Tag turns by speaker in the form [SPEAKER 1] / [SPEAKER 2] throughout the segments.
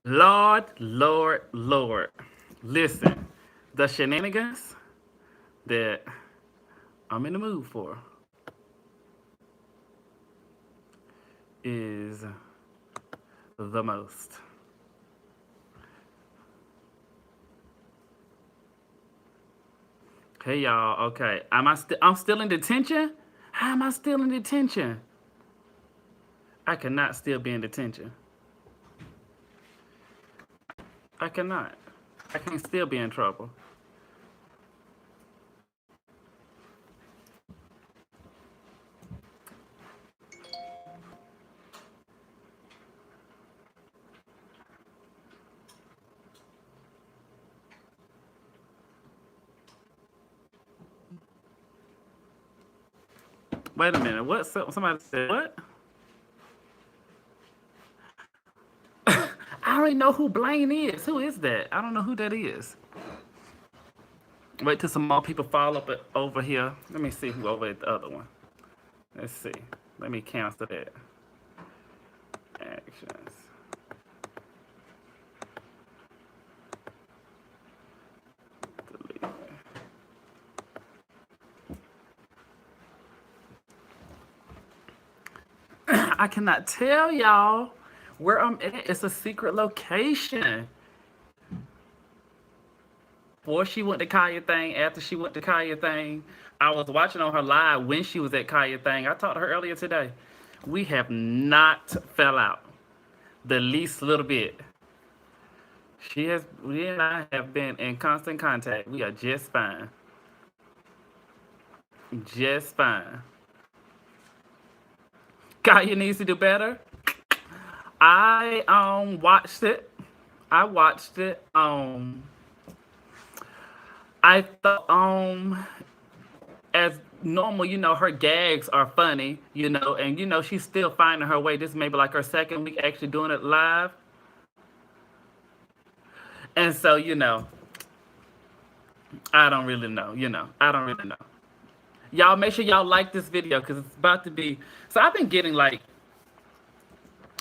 [SPEAKER 1] Lord, Lord, Lord. Listen, the shenanigans that I'm in the mood for is the most. Hey y'all, okay. I'm still in detention? How am I still in detention? I cannot still be in detention. I cannot. I can still be in trouble. Wait a minute. What? Somebody said what? I already know who Blaine is. Who is that? I don't know who that is. Wait till some more people fall up over here. Let me see who over at the other one. Let's see. Let me cancel that. Actions. Delete. I cannot tell y'all where I'm at. It's a secret location. Before she went to Kaya Thing, after she went to Kaya Thing, I was watching on her live when she was at Kaya Thing. I talked to her earlier today. We have not fell out the least little bit. We and I have been in constant contact. We are just fine. Just fine. Kaya needs to do better. I watched it. I watched it. I thought as normal, her gags are funny, and she's still finding her way. This may be like her second week actually doing it live. And so, I don't really know, I don't really know. Y'all make sure y'all like this video because it's about to be. So I've been getting like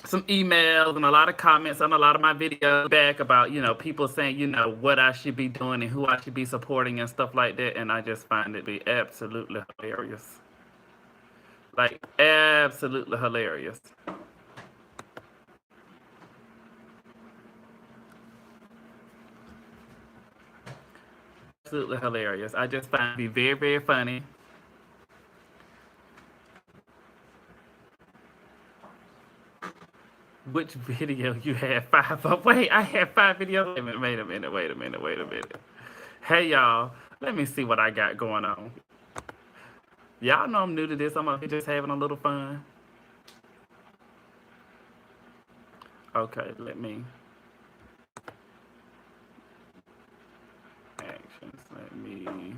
[SPEAKER 1] some emails and a lot of comments on a lot of my videos back about, people saying, what I should be doing and who I should be supporting and stuff like that. And I just find it to be absolutely hilarious. Like, absolutely hilarious. Absolutely hilarious. I just find it to be very, very funny. Which video you had five of? Wait, I had five videos. Wait a minute, wait a minute, wait a minute. Hey y'all, let me see what I got going on. Y'all know I'm new to this. I'm up here just having a little fun. Okay, let me. Actions, let me.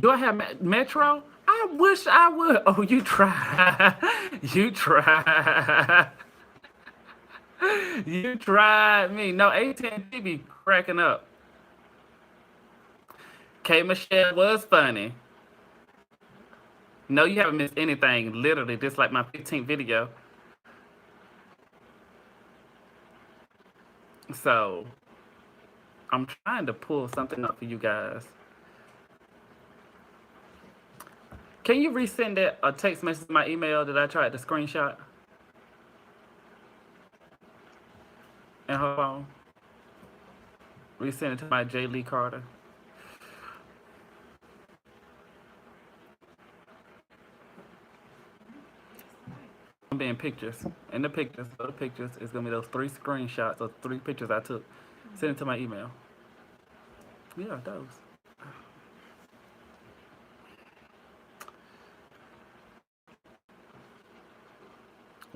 [SPEAKER 1] Do I have Metro? I wish I would. Oh, you try. You try. You tried me. No, AT&T be cracking up. K Michelle was funny. No, you haven't missed anything. Literally, this like my 15th video. So I'm trying to pull something up for you guys. Can you resend that a text message to my email that I tried to screenshot? And her phone. Resend it to my J. Lee Carter. I'm being pictures. In the pictures, it's gonna be those three screenshots or three pictures I took. Send it to my email. Yeah, those.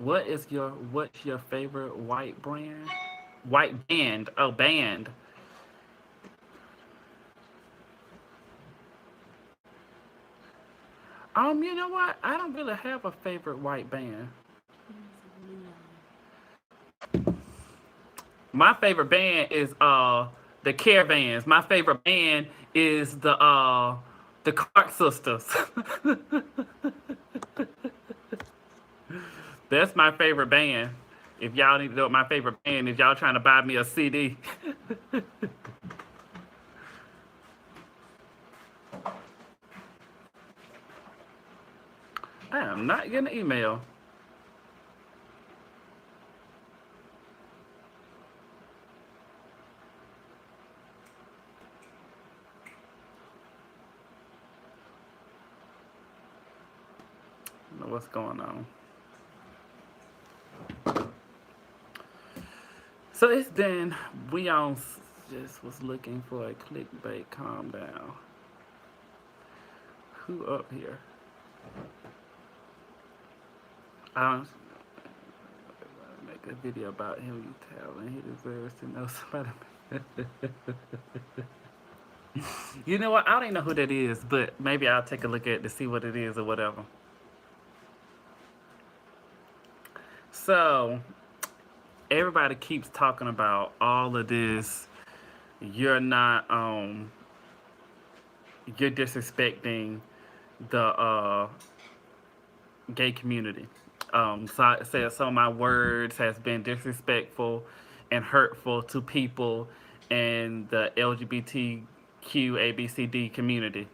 [SPEAKER 1] What's your favorite white brand? White band. Oh, band. You know what? I don't really have a favorite white band. My favorite band is The Caravans. My favorite band is the Clark Sisters. That's my favorite band. If y'all need to know what my favorite band is, y'all trying to buy me a CD. I am not getting an email. I don't know what's going on. So it's been, we on, just was looking for a clickbait. Calm down. Who up here? I don't make a video about him. You tell and he deserves to know somebody. You know what? I don't even know who that is, but maybe I'll take a look at it to see what it is or whatever. So everybody keeps talking about all of this. You're not you're disrespecting the gay community. So I said some of my words has been disrespectful and hurtful to people in the LGBTQ ABCD community.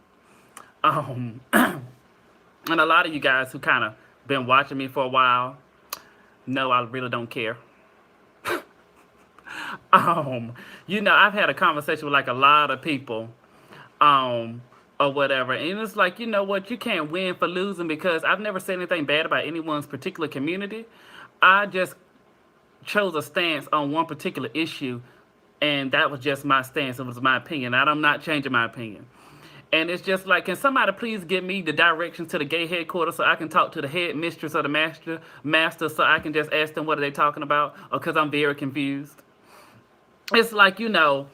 [SPEAKER 1] And a lot of you guys who kind of been watching me for a while know I really don't care. You know, I've had a conversation with like a lot of people, or whatever, and it's like, you know what, you can't win for losing because I've never said anything bad about anyone's particular community. I just chose a stance on one particular issue, and that was just my stance. It was my opinion. I'm not changing my opinion. And it's just like, can somebody please give me the directions to the gay headquarters so I can talk to the head mistress or the master so I can just ask them what are they talking about? Or because I'm very confused. It's like, you know,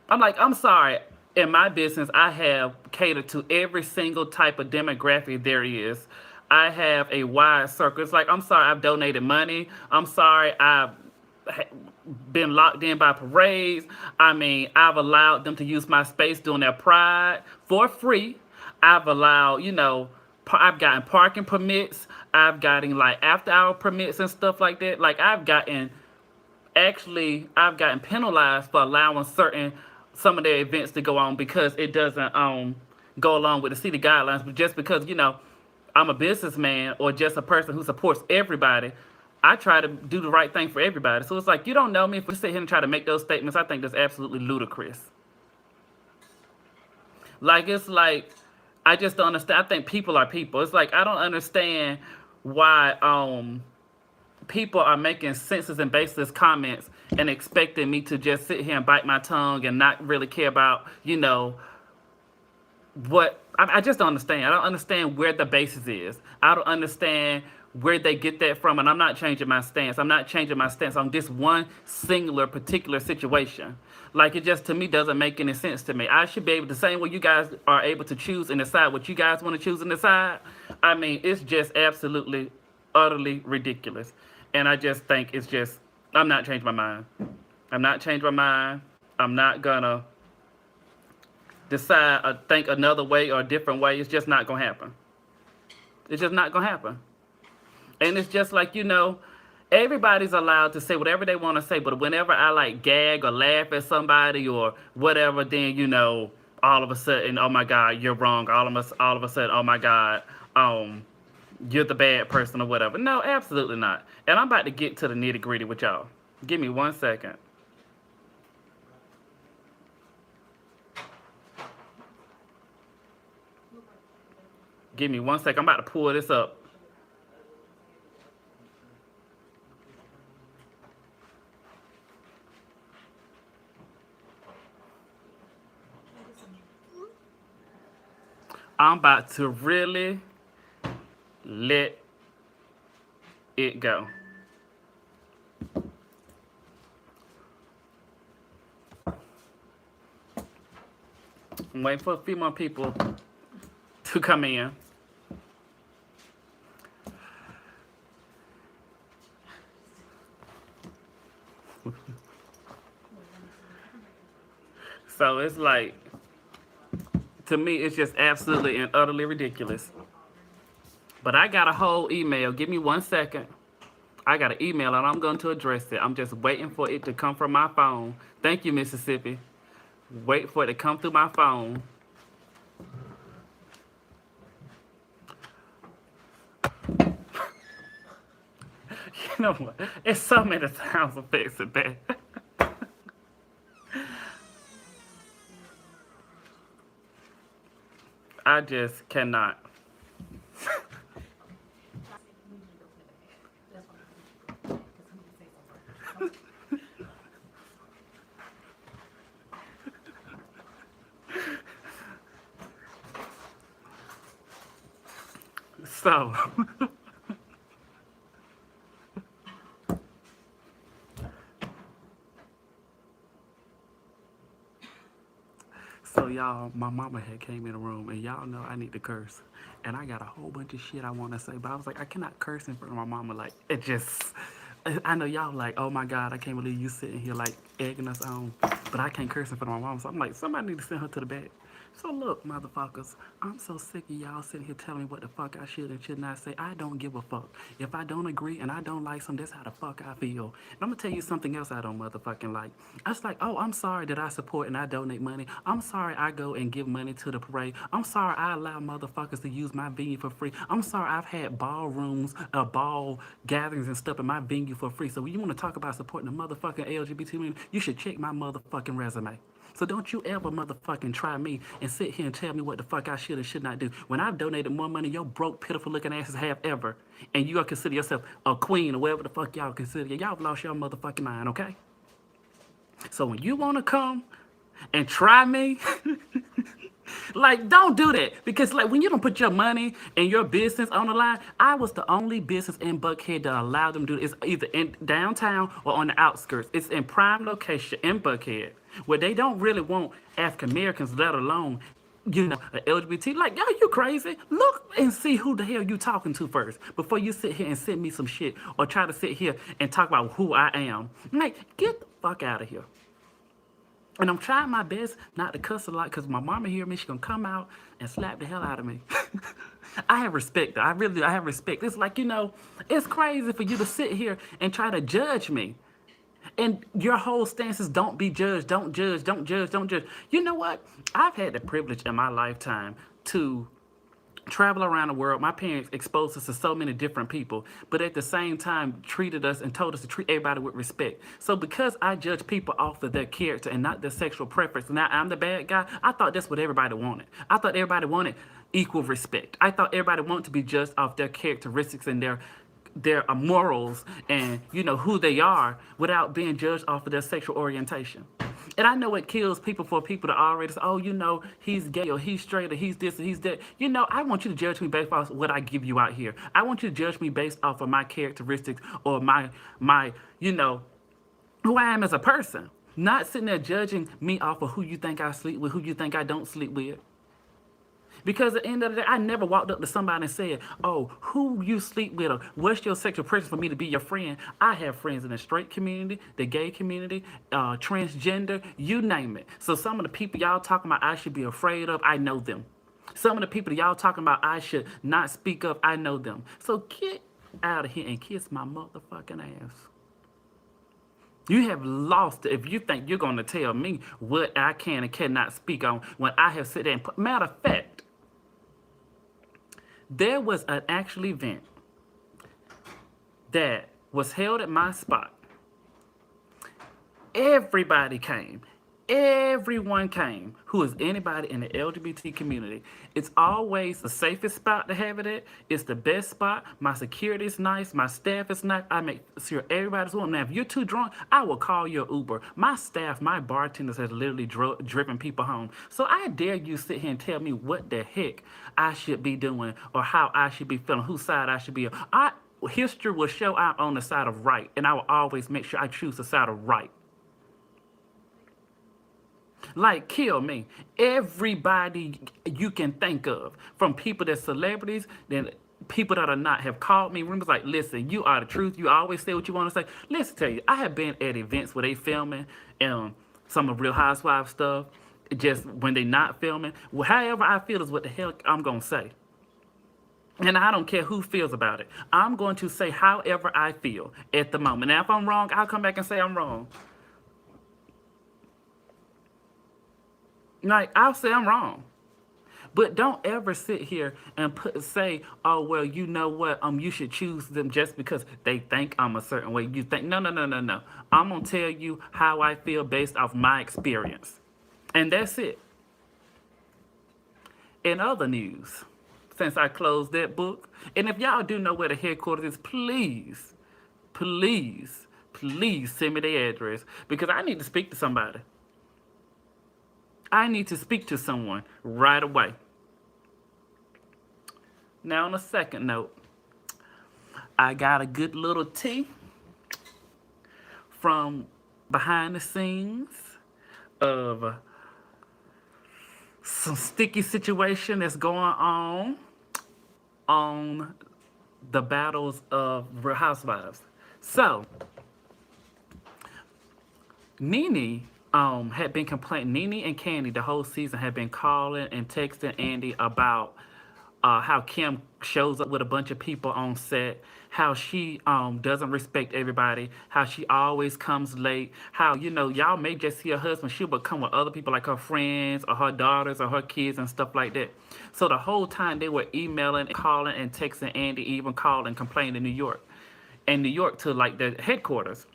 [SPEAKER 1] I'm like, I'm sorry. In my business, I have catered to every single type of demographic there is. I have a wide circle. It's like, I'm sorry, I've donated money. I'm sorry, I've been locked in by parades. I mean, I've allowed them to use my space during their pride for free. I've allowed, you know, I've gotten parking permits. I've gotten like after hour permits and stuff like that. Like I've gotten penalized for allowing some of their events to go on because it doesn't go along with the city guidelines. But just because, you know, I'm a businessman or just a person who supports everybody, I try to do the right thing for everybody. So it's like, you don't know me. If we sit here and try to make those statements, I think that's absolutely ludicrous. Like, it's like, I just don't understand. I think people are people. It's like, I don't understand why people are making senseless and baseless comments and expecting me to just sit here and bite my tongue and not really care about, you know, what I just don't understand. I don't understand where the basis is. I don't understand where they get that from, and I'm not changing my stance. I'm not changing my stance on this one singular particular situation. Like, it just to me doesn't make any sense to me. I should be able to, the same way you guys are able to choose and decide what you guys want to choose and decide. I mean, it's just absolutely, utterly ridiculous. And I just think it's just, I'm not changing my mind. I'm not changing my mind. I'm not gonna decide or think another way or a different way. It's just not gonna happen. It's just not gonna happen. And it's just like, you know, everybody's allowed to say whatever they want to say, but whenever I like gag or laugh at somebody or whatever, then, you know, all of a sudden, oh my God, you're wrong. All of a sudden, oh my God, you're the bad person or whatever. No, absolutely not. And I'm about to get to the nitty gritty with y'all. Give me 1 second. Give me 1 second. I'm about to pull this up. I'm about to really let it go. I'm waiting for a few more people to come in. So it's like, to me, it's just absolutely and utterly ridiculous. But I got a whole email. Give me 1 second. I got an email and I'm going to address it. I'm just waiting for it to come from my phone. Thank you, Mississippi. Wait for it to come through my phone. You know what? It's so many sounds effects in there. I just cannot. So, so y'all, my mama had came in the room, and y'all know I need to curse, and I got a whole bunch of shit I want to say, but I was like, I cannot curse in front of my mama. Like, it just, I know y'all like, oh my god, I can't believe you sitting here like egging us on, but I can't curse in front of my mama. So I'm like, somebody need to send her to the bed. So look, motherfuckers, I'm so sick of y'all sitting here telling me what the fuck I should and should not say. I don't give a fuck. If I don't agree and I don't like something, that's how the fuck I feel. And I'm gonna tell you something else I don't motherfucking like. I was like, oh, I'm sorry that I support and I donate money. I'm sorry I go and give money to the parade. I'm sorry I allow motherfuckers to use my venue for free. I'm sorry I've had ballrooms, ball gatherings and stuff in my venue for free. So when you want to talk about supporting the motherfucking LGBT community, you should check my motherfucking resume. So don't you ever motherfucking try me and sit here and tell me what the fuck I should and should not do. When I've donated more money your broke, pitiful looking asses have ever, and you gonna consider yourself a queen or whatever the fuck y'all consider, y'all have lost your motherfucking mind, okay? So when you wanna come and try me, like, don't do that. Because, like, when you don't put your money and your business on the line, I was the only business in Buckhead that allowed them to do it. It's either in downtown or on the outskirts. It's in prime location in Buckhead, where they don't really want African Americans, let alone, LGBT. Like, yo, you crazy? Look and see who the hell you talking to first before you sit here and send me some shit or try to sit here and talk about who I am. Like, get the fuck out of here. And I'm trying my best not to cuss a lot because my mama hear me. She's going to come out and slap the hell out of me. I have respect. I have respect. It's like, it's crazy for you to sit here and try to judge me. And your whole stance is don't be judged, don't judge, don't judge, don't judge. You know what? I've had the privilege in my lifetime to travel around the world. My parents exposed us to so many different people, but at the same time treated us and told us to treat everybody with respect. So because I judge people off of their character and not their sexual preference, now I'm the bad guy, I thought that's what everybody wanted. I thought everybody wanted equal respect. I thought everybody wanted to be judged off their characteristics and their morals and who they are without being judged off of their sexual orientation. And I know it kills people for people to already say, oh, he's gay or he's straight or he's this or he's that. I want you to judge me based off what I give you out here. I want you to judge me based off of my characteristics or my who I am as a person. Not sitting there judging me off of who you think I sleep with, who you think I don't sleep with. Because at the end of the day, I never walked up to somebody and said, oh, who you sleep with or what's your sexual preference for me to be your friend. I have friends in the straight community, the gay community, transgender, you name it. So some of the people y'all talking about I should be afraid of, I know them. Some of the people y'all talking about I should not speak of, I know them. So get out of here and kiss my motherfucking ass. You have lost it if you think you're going to tell me what I can and cannot speak on when I have said that. And matter of fact, there was an actual event that was held at my spot. Everybody came. Everyone came who is anybody in the LGBT community. It's always the safest spot to have it at. It's the best spot. My security is nice. My staff is nice. I make sure everybody's welcome. Now, if you're too drunk, I will call your Uber. My staff, my bartenders has literally driven people home. So I dare you sit here and tell me what the heck I should be doing or how I should be feeling, whose side I should be on. History will show I'm on the side of right, and I will always make sure I choose the side of right. Like, kill me. Everybody you can think of, from people that's celebrities, then people that are not, have called me. Rumors like, listen, you are the truth. You always say what you want to say. Listen, tell you, I have been at events where they filming some of Real Housewives stuff, just when they not filming. Well, however I feel is what the hell I'm gonna say. And I don't care who feels about it. I'm going to say however I feel at the moment. Now, if I'm wrong, I'll come back and say I'm wrong. Like, I'll say I'm wrong. But don't ever sit here and say, oh, well, you know what? You should choose them just because they think I'm a certain way. You think, no, no, no, no, no. I'm going to tell you how I feel based off my experience. And that's it. In other news, since I closed that book, and if y'all do know where the headquarters is, please, please, please send me the address because I need to speak to somebody. I need to speak to someone right away. Now, on a second note, I got a good little tea from behind the scenes of some sticky situation that's going on the battles of Real Housewives. So, Nene had been complaining. Nene and Kandi the whole season had been calling and texting Andy about how Kim shows up with a bunch of people on set, how she doesn't respect everybody, how she always comes late, how, y'all may just see her husband, she'll come with other people like her friends or her daughters or her kids and stuff like that. So the whole time they were emailing, calling, and texting Andy, even called and complained in New York. And New York to like the headquarters.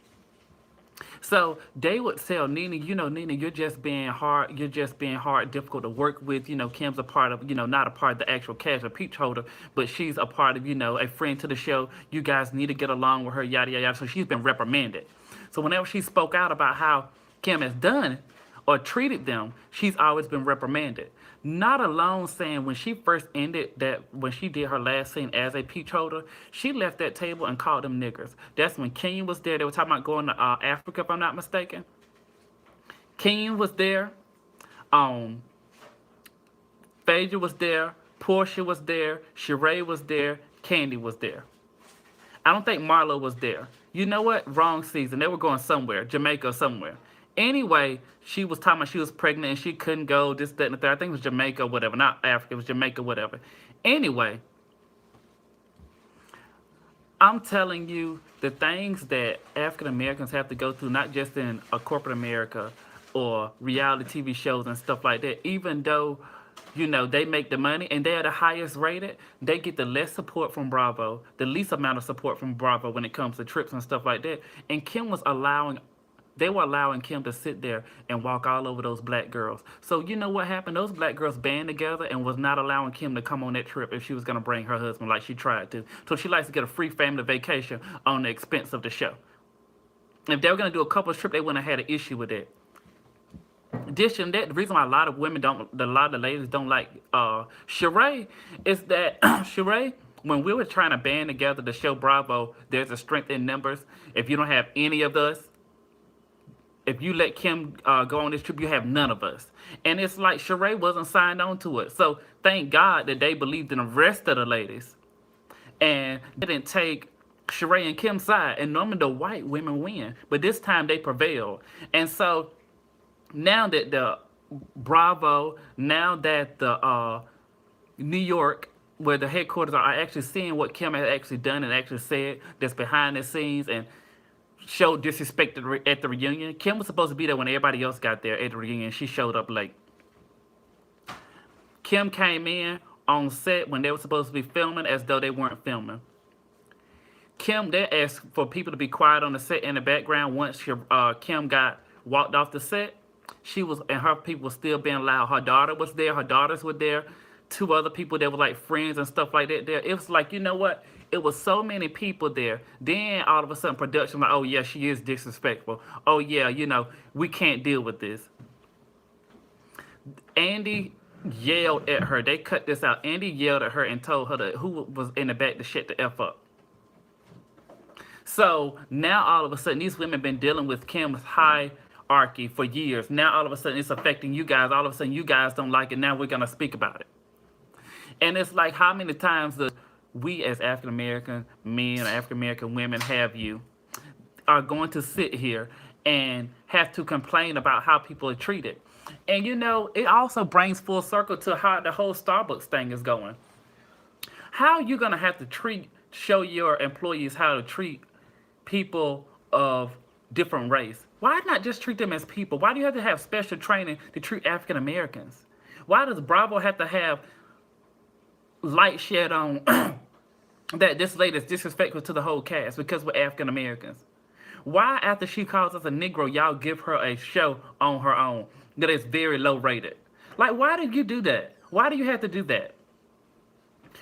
[SPEAKER 1] So they would tell Nene, Nene, you're just being hard, difficult to work with. Kim's a part of, not a part of the actual cast or Peach Holder, but she's a part of, a friend to the show. You guys need to get along with her, yada, yada, yada. So she's been reprimanded. So whenever she spoke out about how Kim has done or treated them, she's always been reprimanded. Not alone saying when she first ended that, when she did her last scene as a Peach Holder, she left that table and called them niggers. That's when Kenya was there. They were talking about going to Africa, if I'm not mistaken. Kenya was there. Phaedra was there. Portia was there. Sheree was there. Kandi was there. I don't think Marlo was there. You know what? Wrong season. They were going somewhere, Jamaica or somewhere. Anyway, she was talking about she was pregnant and she couldn't go, this, that, and the third. I think it was Jamaica or whatever. Not Africa. It was Jamaica, whatever. Anyway, I'm telling you the things that African Americans have to go through, not just in a corporate America or reality TV shows and stuff like that, even though, they make the money and they're the highest rated, they get the less support from Bravo, the least amount of support from Bravo when it comes to trips and stuff like that. And Kim was they were allowing Kim to sit there and walk all over those black girls. So you know what happened? Those black girls band together and was not allowing Kim to come on that trip if she was going to bring her husband like she tried to. So she likes to get a free family vacation on the expense of the show. If they were going to do a couples trip, they wouldn't have had an issue with that. Addition that, the reason why a lot of the ladies don't like Sheree is that Sheree, when we were trying to band together to show Bravo, there's a strength in numbers. If you don't have any of us, if you let Kim go on this trip, you have none of us. And it's like Sheree wasn't signed on to it. So thank God that they believed in the rest of the ladies. And they didn't take Sheree and Kim's side. And normally the white women win. But this time they prevailed. And so now that the Bravo, now that the New York, where the headquarters are actually seeing what Kim has actually done and actually said that's behind the scenes and showed disrespect at the reunion. Kim was supposed to be there when everybody else got there at the reunion. She showed up late. Kim came in on set when they were supposed to be filming as though they weren't filming. Kim, they asked for people to be quiet on the set in the background. Once Kim got walked off the set, she was, and her people were still being loud. Her daughter was there. Her daughters were there. 2 other people that were like friends and stuff like that there. It was like, you know what? It was so many people there. Then all of a sudden production like, oh yeah, she is disrespectful. Oh yeah, we can't deal with this. Andy yelled at her. They cut this out. Andy yelled at her and told her that who was in the back to shut the F up. So now all of a sudden these women been dealing with Kim's hierarchy for years. Now all of a sudden it's affecting you guys. All of a sudden you guys don't like it. Now we're gonna speak about it. And it's like, how many times we as African American men, African American women are going to sit here and have to complain about how people are treated. And you know, it also brings full circle to how the whole Starbucks thing is going. How are you gonna have to show your employees how to treat people of different race? Why not just treat them as people? Why do you have to have special training to treat African Americans? Why does Bravo have to have light shed on that this lady is disrespectful to the whole cast because we're African Americans? Why, after she calls us a Negro, y'all give her a show on her own that is very low rated? Like, why did you do that? Why do you have to do that?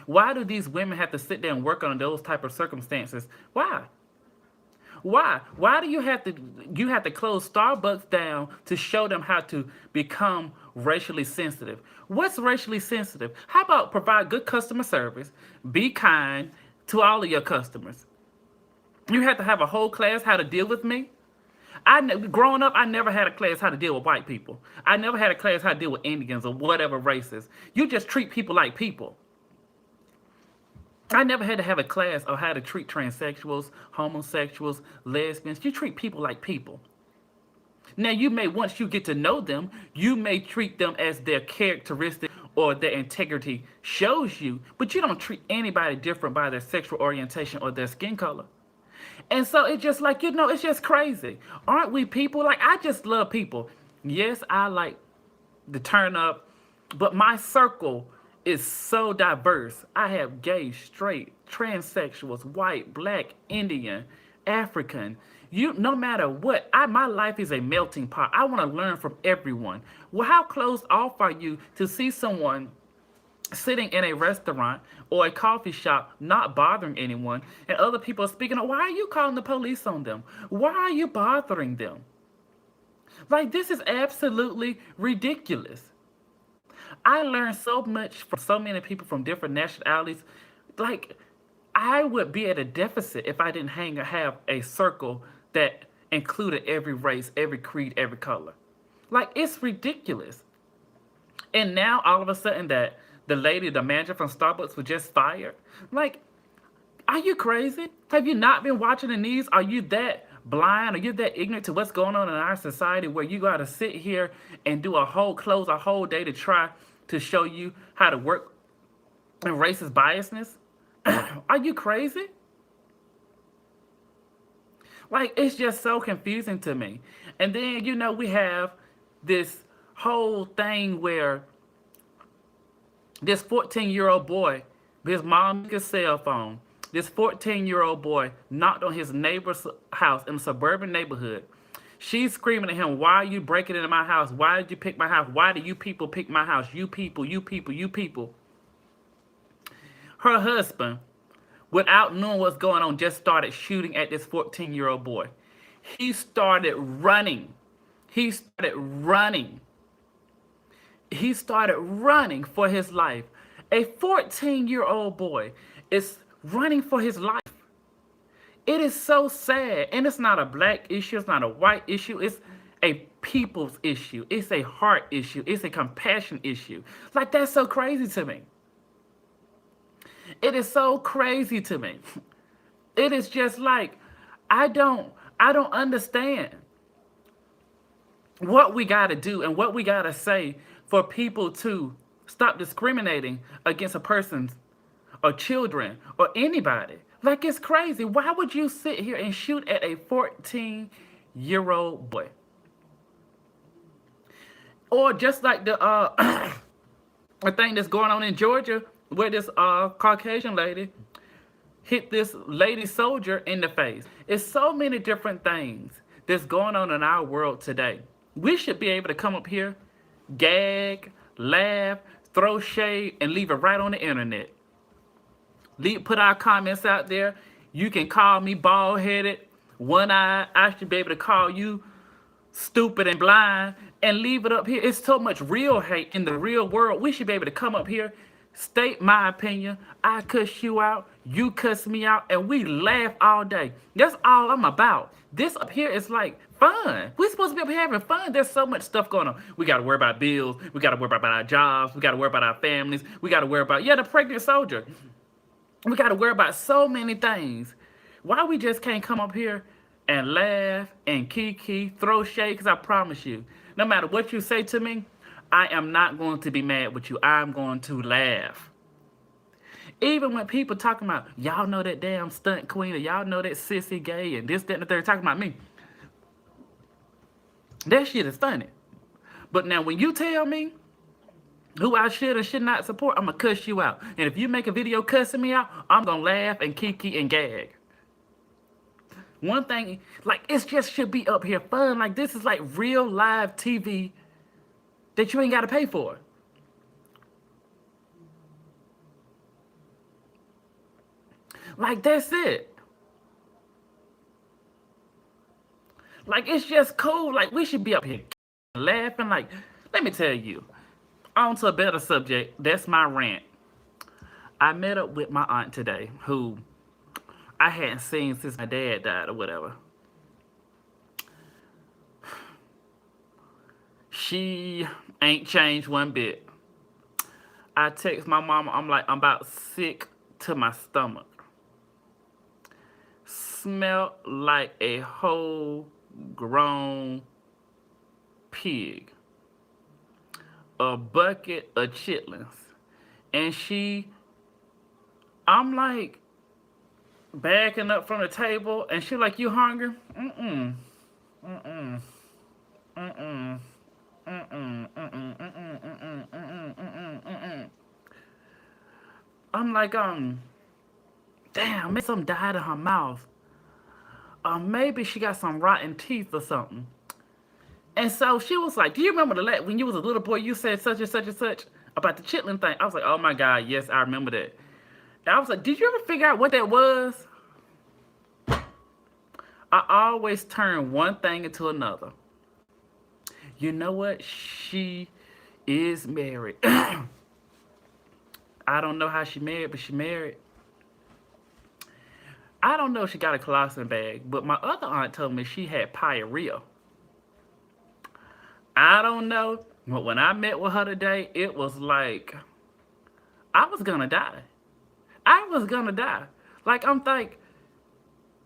[SPEAKER 1] Why do these women have to sit there and work on those type of circumstances? Why? Why? Why do you have to close Starbucks down to show them how to become racially sensitive? What's racially sensitive? How about provide good customer service, be kind to all of your customers? You have to have a whole class how to deal with me. Growing up, I never had a class how to deal with white people. I never had a class how to deal with Indians or whatever races. You just treat people like people. I never had to have a class on how to treat transsexuals, homosexuals, lesbians. You treat people like people. Now, once you get to know them, you may treat them as their characteristic or their integrity shows you, but you don't treat anybody different by their sexual orientation or their skin color. And so it's just like, it's just crazy. Aren't we people? Like, I just love people. Yes, I like to turn up, but my circle is so diverse. I have gay, straight, transsexuals, white, black, Indian, African. No matter what, my life is a melting pot. I want to learn from everyone. Well, how closed off are you to see someone sitting in a restaurant or a coffee shop not bothering anyone, and other people are speaking up? Why are you calling the police on them? Why are you bothering them? Like, this is absolutely ridiculous. I learned so much from so many people from different nationalities. Like, I would be at a deficit if I didn't have a circle that included every race, every creed, every color. Like, it's ridiculous. And now, all of a sudden, that the manager from Starbucks was just fired. Like, are you crazy? Have you not been watching the news? Are you that blind? Are you that ignorant to what's going on in our society where you got to sit here and close a whole day to try to show you how to work in racist biasness? Are you crazy? Like, it's just so confusing to me. And then, we have this whole thing where this 14-year-old boy, his mom took his cell phone. This 14-year-old boy knocked on his neighbor's house in a suburban neighborhood. She's screaming at him, "Why are you breaking into my house? Why did you pick my house? Why do you people pick my house? You people, you people, you people." Her husband, without knowing what's going on, just started shooting at this 14-year-old boy. He started running. He started running. He started running for his life. A 14-year-old boy is running for his life. It is so sad. And it's not a black issue. It's not a white issue. It's a people's issue. It's a heart issue. It's a compassion issue. Like, that's so crazy to me. It is so crazy to me. It is just like, I don't understand what we got to do and what we got to say for people to stop discriminating against a person's or children or anybody. Like, it's crazy. Why would you sit here and shoot at a 14-year-old boy? Or just like the thing that's going on in Georgia, where this Caucasian lady hit this lady soldier in the face. It's so many different things that's going on in our world today. We should be able to come up here, gag, laugh, throw shade, and leave it right on the internet. Put our comments out there. You can call me bald-headed, one-eyed. I should be able to call you stupid and blind and leave it up here. It's so much real hate in the real world. We should be able to come up here, state my opinion. I cuss you out, you cuss me out, and we laugh all day. That's all I'm about. This up here is like fun. We're supposed to be up here having fun. There's so much stuff going on. We got to worry about bills. We got to worry about our jobs. We got to worry about our families. We got to worry about, the pregnant soldier. We got to worry about so many things. Why we just can't come up here and laugh and kiki, throw shade, because I promise you, no matter what you say to me, I am not going to be mad with you. I'm going to laugh. Even when people talking about, y'all know that damn stunt queen, or y'all know that sissy gay, and this, that, and the third, talking about me, that shit is funny. But now when you tell me who I should or should not support, I'm going to cuss you out. And if you make a video cussing me out, I'm going to laugh and kiki and gag. One thing, like, it just should be up here fun. Like, this is like real live TV that you ain't got to pay for. Like, that's it. Like, it's just cool. Like, we should be up here laughing. Like, let me tell you, on to a better subject. That's my rant. I met up with my aunt today, who I hadn't seen since my dad died or whatever. She ain't changed one bit. I text my mama, I'm like, I'm about sick to my stomach. Smelled like a whole grown pig. A bucket of chitlins. And I'm like backing up from the table, and she like, you hungry? Mm-mm. Mm-mm. Mm-mm. Mm-mm. Mm-mm. Mm-mm. Mm-mm. Mm-mm. I'm like, damn, maybe something died in her mouth. Maybe she got some rotten teeth or something. And so she was like, do you remember when you was a little boy, you said such and such and such about the chitlin thing? I was like, oh my God, yes, I remember that. And I was like, did you ever figure out what that was? I always turn one thing into another. You know what? She is married. I don't know how she married, but she married. I don't know if she got a colostomy bag, but my other aunt told me she had pyorrhea. I don't know, but when I met with her today, it was like I was gonna die. I was gonna die. Like, I'm like,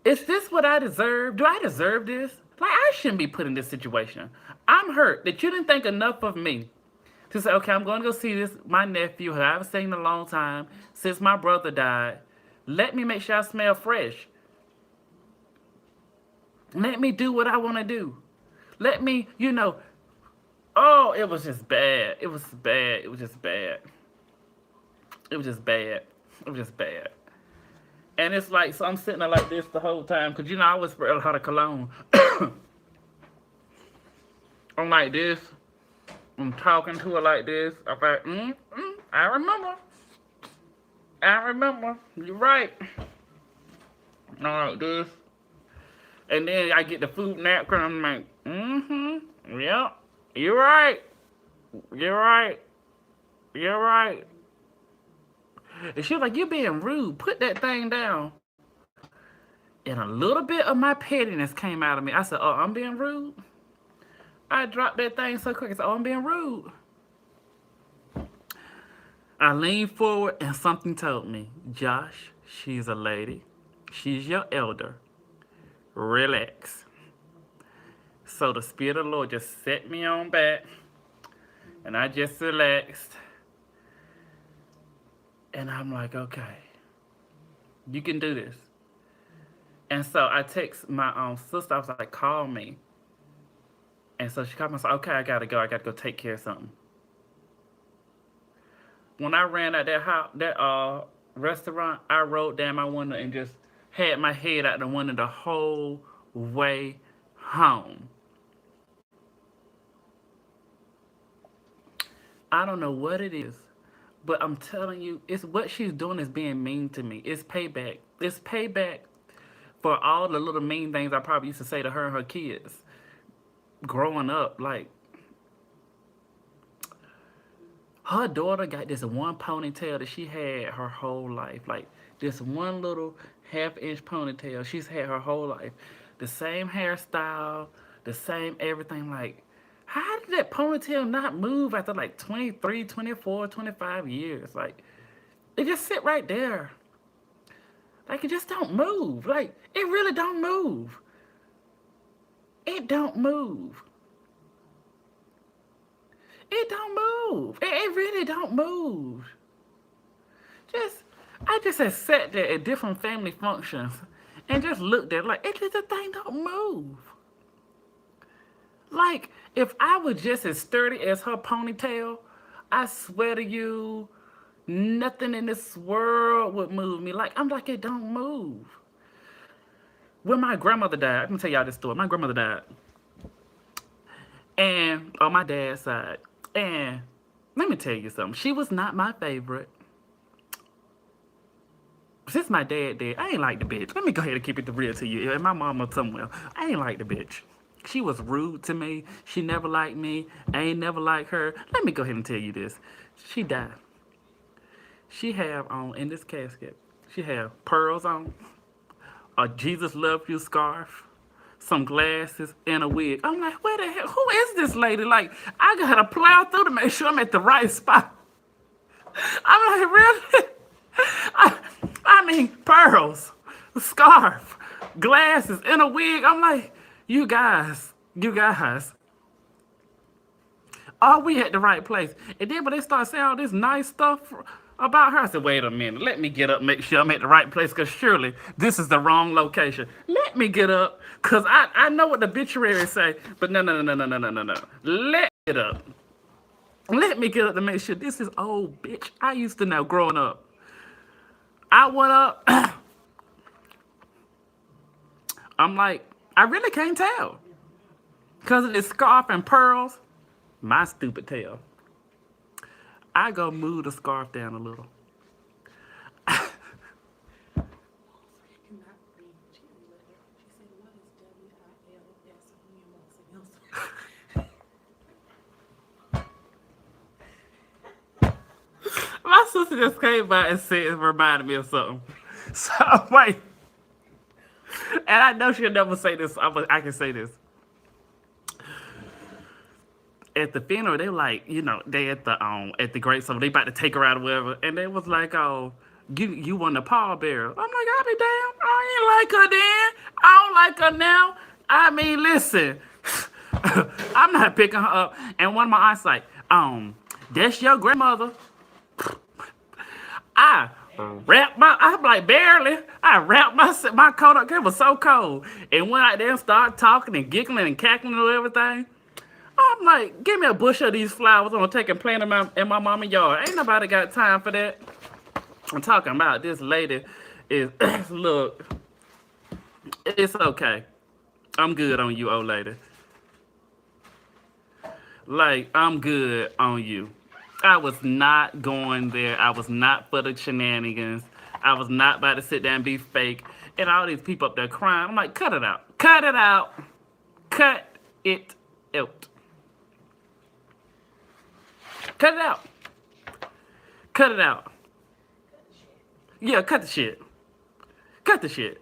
[SPEAKER 1] is this what I deserve? Do I deserve this? Like, I shouldn't be put in this situation. I'm hurt that you didn't think enough of me to say, okay, I'm going to go see my nephew, who I haven't seen in a long time, since my brother died. Let me make sure I smell fresh. Let me do what I want to do. Let me, oh, it was just bad. It was bad. It was just bad. It was just bad. It was just bad. And it's like, so I'm sitting there like this the whole time, because, I always spray a lot of cologne. I'm like this. I'm talking to her like this. I'm like, I remember. I remember. You're right. I'm like this. And then I get the food napkin. I'm like, yeah, you're right. You're right. You're right. And she was like, you're being rude. Put that thing down. And a little bit of my pettiness came out of me. I said, oh, I'm being rude? I dropped that thing so quick. I said, oh, I'm being rude. I leaned forward and something told me, Josh, she's a lady. She's your elder. Relax. So the Spirit of the Lord just set me on back, and I just relaxed. And I'm like, okay, you can do this. And so I text my sister. I was like, call me. And so she called me. I was like, okay, I gotta go. I gotta go take care of something. When I ran out that restaurant, I rolled down my window and just had my head out the window the whole way home. I don't know what it is, but I'm telling you, it's what she's doing is being mean to me. It's payback. It's payback for all the little mean things I probably used to say to her and her kids growing up. Like, her daughter got this one ponytail that she had her whole life. Like, this one little half-inch ponytail she's had her whole life. The same hairstyle, the same everything. Like, how did that ponytail not move after like 23, 24, 25 years? Like, it just sit right there. Like, it just don't move. Like, it really don't move. It don't move. It don't move. It really don't move. Just, I just had sat there at different family functions and just looked at it like, it just, the thing don't move. Like, if I was just as sturdy as her ponytail, I swear to you, nothing in this world would move me. Like, I'm like, it don't move. When my grandmother died, I'm gonna tell y'all this story. My grandmother died, and on my dad's side, and let me tell you something. She was not my favorite. Since my dad dead, I ain't like the bitch. Let me go ahead and keep it real to you. And my mama somewhere, I ain't like the bitch. She was rude to me. She never liked me. I ain't never liked her. Let me go ahead and tell you this. She died. She have on in this casket. She have pearls on, a Jesus Love You scarf, some glasses, and a wig. I'm like, where the hell? Who is this lady? Like, I gotta plow through to make sure I'm at the right spot. I'm like, really? I mean, pearls, scarf, glasses, and a wig. I'm like, you guys, are we at the right place? And then when they start saying all this nice stuff about her, I said, wait a minute, let me get up, make sure I'm at the right place, because surely this is the wrong location. Let me get up, because I know what the obituaries say, but no. Let me get up. Let me get up to make sure this is old bitch I used to know growing up. I went up. I'm like, I really can't tell. Because of this scarf and pearls, my stupid tail. I go move the scarf down a little. My sister just came by and said, it reminded me of something. So, wait. And I know she'll never say this. I can say this. At the funeral, they like, they at the grave, so they about to take her out or whatever, and they was like, oh, you want the pallbearer? I'm like, I'll be damned. I ain't like her then. I don't like her now. I mean, listen, I'm not picking her up. And one of my aunts like, that's your grandmother. I'm like, barely. I wrapped my coat up. It was so cold. And went out there and started talking and giggling and cackling and everything. I'm like, give me a bush of these flowers. I'm going to take and plant them in my mama's yard. Ain't nobody got time for that. I'm talking about this lady is, look, it's okay. I'm good on you, old lady. Like, I'm good on you. I was not going there. I was not for the shenanigans. I was not about to sit there and be fake. And all these people up there crying. I'm like, cut it out. Cut it out. Cut it out. Cut it out. Cut it out. Yeah, cut the shit. Cut the shit.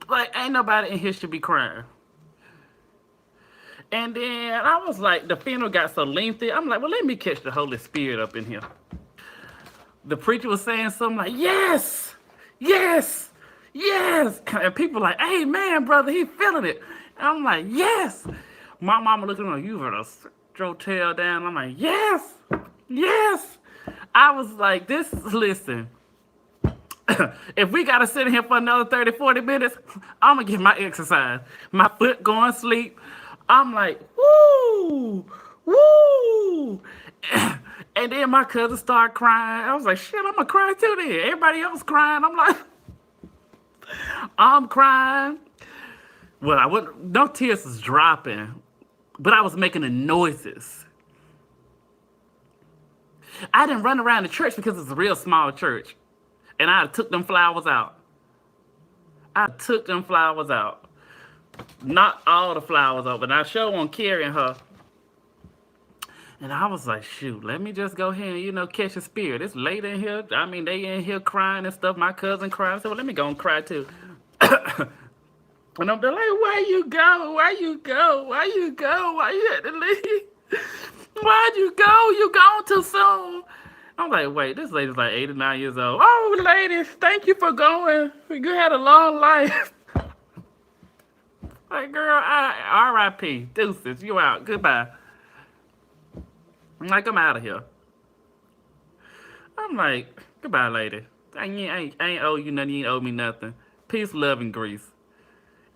[SPEAKER 1] Like, ain't nobody in here should be crying. And then I was like, the funeral got so lengthy. I'm like, well, let me catch the Holy Spirit up in here. The preacher was saying something like, yes, yes, yes. And people like, hey, man, brother, he feeling it. And I'm like, yes. My mama looking at me, you better sit your tail down. I'm like, yes, yes. I was like, listen. If we got to sit in here for another 30, 40 minutes, I'm going to get my exercise. My foot going to sleep. I'm like, woo, woo. And then my cousin started crying. I was like, shit, I'm going to cry too then. Everybody else crying. I'm like, I'm crying. Well, I wasn't, no tears was dropping, but I was making the noises. I didn't run around the church because it's a real small church. And I took them flowers out. Not all the flowers out, but I sure wasn't carrying her. And I was like, shoot, let me just go ahead and, catch a spirit. It's late in here. I mean, they in here crying and stuff. My cousin crying. So let me go and cry too. And I'm like, where you go? Why you had to leave? Why'd you go? You gone too soon. I'm like, wait, this lady's like 89 years old. Oh, lady, thank you for going. You had a long life. Like, girl, R.I.P. Deuces, you out. Goodbye. I'm like, I'm out of here. I'm like, goodbye, lady. I ain't owe you nothing. You ain't owe me nothing. Peace, love, and grease.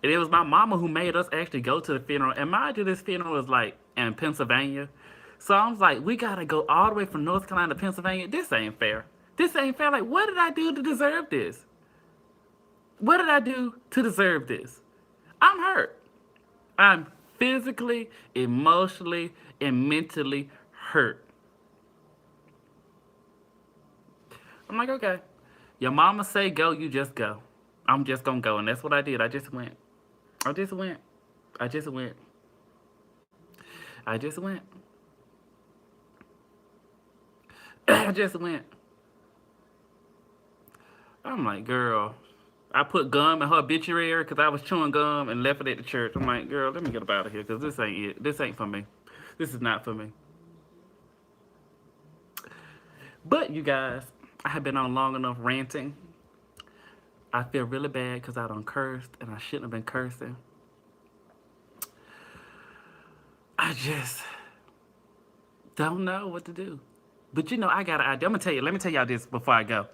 [SPEAKER 1] And it was my mama who made us actually go to the funeral. And mind you, this funeral was like in Pennsylvania. So I was like, we gotta go all the way from North Carolina to Pennsylvania. This ain't fair. This ain't fair. Like, what did I do to deserve this? What did I do to deserve this? I'm hurt. I'm physically, emotionally, and mentally hurt. I'm like, okay. Your mama say go, you just go. I'm just gonna go. And that's what I did. I just went. I just went. I just went. I just went. I just went. I'm like, girl. I put gum in her obituary because I was chewing gum and left it at the church. I'm like, girl, let me get up out of here because this ain't it. This ain't for me. This is not for me. But you guys, I have been on long enough ranting. I feel really bad because I done cursed and I shouldn't have been cursing. I just don't know what to do. But you know, I got an idea. I'm gonna tell you, let me tell y'all this before I go.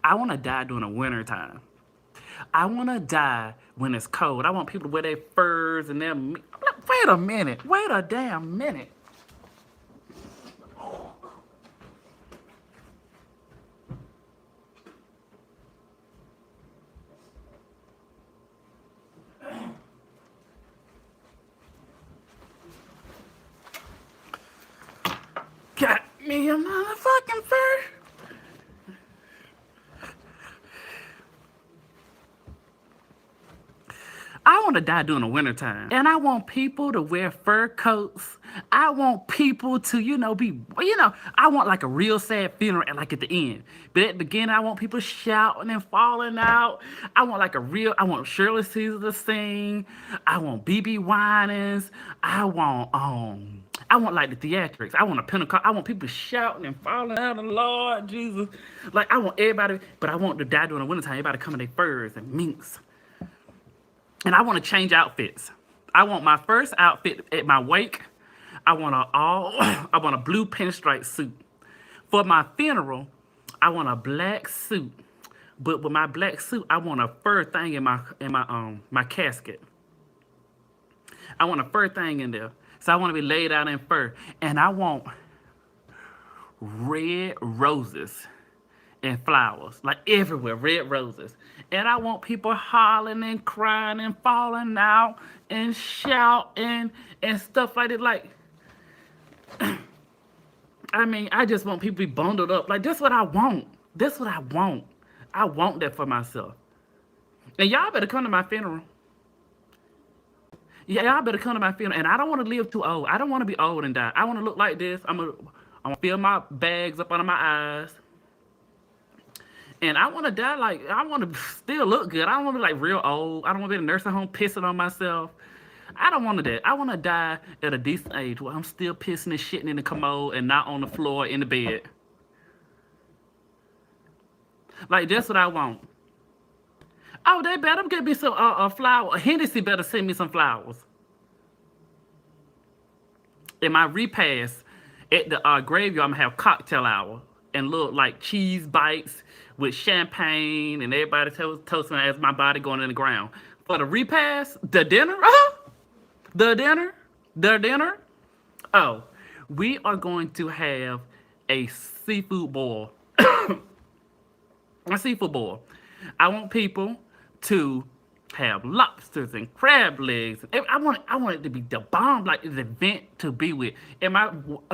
[SPEAKER 1] I wanna die during the winter time. I wanna die when it's cold. I want people to wear their furs and their wait a minute. Wait a damn minute. Got me a motherfucking fur. I want to die during the wintertime. And I want people to wear fur coats. I want people to, I want like a real sad funeral and like at the end. But at the beginning, I want people shouting and falling out. I want Shirley Caesar to sing. I want BB Winans. I want like the theatrics. I want a Pentecost. I want people shouting and falling out of Lord Jesus. Like I want everybody, but I want to die during the wintertime. Everybody come in their furs and minks. And I want to change outfits. I want my first outfit at my wake. I want I want a blue pinstripe suit. For my funeral, I want a black suit. But with my black suit, I want a fur thing in my casket. I want a fur thing in there. So I want to be laid out in fur. And I want red roses and flowers, like everywhere, red roses. And I want people hollering and crying and falling out and shouting and stuff like that. Like, I mean, I just want people to be bundled up. Like, that's what I want. That's what I want. I want that for myself. And y'all better come to my funeral. Yeah, y'all better come to my funeral. And I don't want to live too old. I don't want to be old and die. I want to look like this. I'm gonna fill my bags up under my eyes. And I want to die like, I want to still look good. I don't want to be like real old. I don't want to be in a nursing home pissing on myself. I don't want to that. I want to die at a decent age where I'm still pissing and shitting in the commode and not on the floor in the bed. Like, that's what I want. Oh, they better get me some flower. Hennessy better send me some flowers. In my repast at the graveyard, I'm going to have cocktail hour and look like cheese bites with champagne and everybody toasting as my body going in the ground. For the repast, the dinner, the dinner. Oh, we are going to have a seafood boil. A seafood boil. I want people to have lobsters and crab legs. I want it to be the bomb, like the event to be with. And my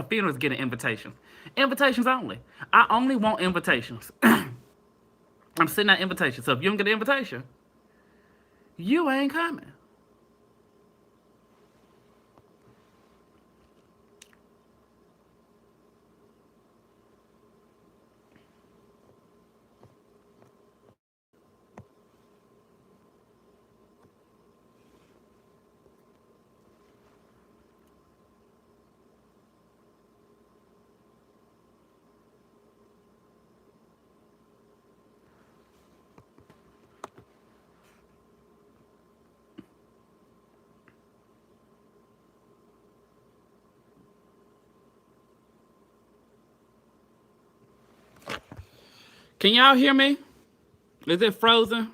[SPEAKER 1] funeral is getting invitations. Invitations only. I only want invitations. I'm sending out invitations. So if you don't get an invitation, you ain't coming. Can y'all hear me? Is it frozen?